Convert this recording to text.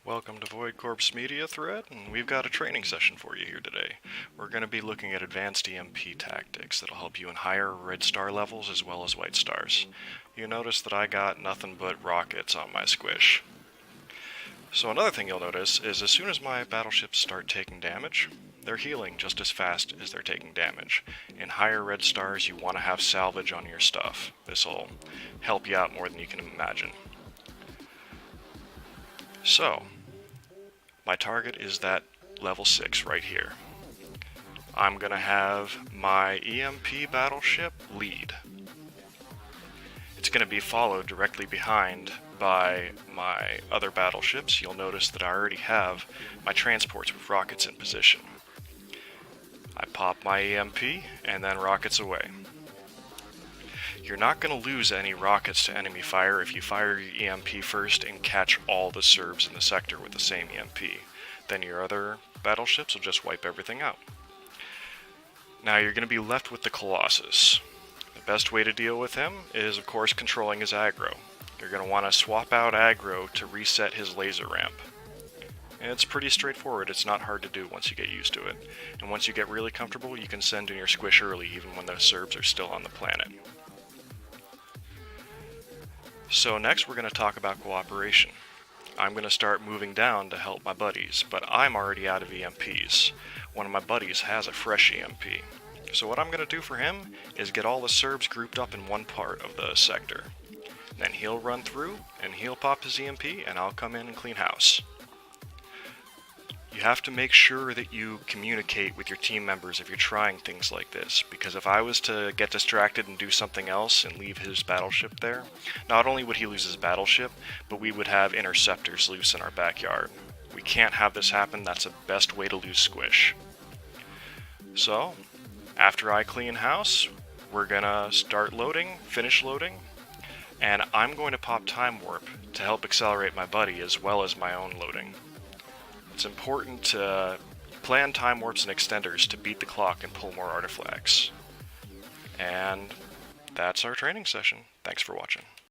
Welcome to VoidCorp's media thread, and we've got a training session for you here today. We're going to be looking at advanced EMP tactics that'll help you in higher red star levels as well as white stars. You notice that I got nothing but rockets on my squish. So another thing you'll notice is as soon as my battleships start taking damage, they're healing just as fast as they're taking damage. In higher red stars, you want to have salvage on your stuff. This'll help you out more than you can imagine. So, my target is that level 6 right here. I'm going to have my EMP battleship lead. It's going to be followed directly behind by my other battleships. You'll notice that I already have my transports with rockets in position. I pop my EMP and then rockets away. You're not going to lose any rockets to enemy fire if you fire your EMP first and catch all the Serbs in the sector with the same EMP. Then your other battleships will just wipe everything out. Now you're going to be left with the Colossus. The best way to deal with him is, of course, controlling his aggro. You're going to want to swap out aggro to reset his laser ramp. And it's pretty straightforward. It's not hard to do once you get used to it. And once you get really comfortable, you can send in your squish early even when the Serbs are still on the planet. So next we're going to talk about cooperation. I'm going to start moving down to help my buddies, but I'm already out of EMPs. One of my buddies has a fresh EMP. So what I'm going to do for him is get all the Serbs grouped up in one part of the sector. Then he'll run through and he'll pop his EMP and I'll come in and clean house. You have to make sure that you communicate with your team members if you're trying things like this, because if I was to get distracted and do something else and leave his battleship there, not only would he lose his battleship, but we would have interceptors loose in our backyard. We can't have this happen. That's the best way to lose squish. So, after I clean house, we're gonna start loading, finish loading, and I'm going to pop Time Warp to help accelerate my buddy as well as my own loading. It's important to plan time warps and extenders to beat the clock and pull more artifacts. And that's our training session. Thanks for watching.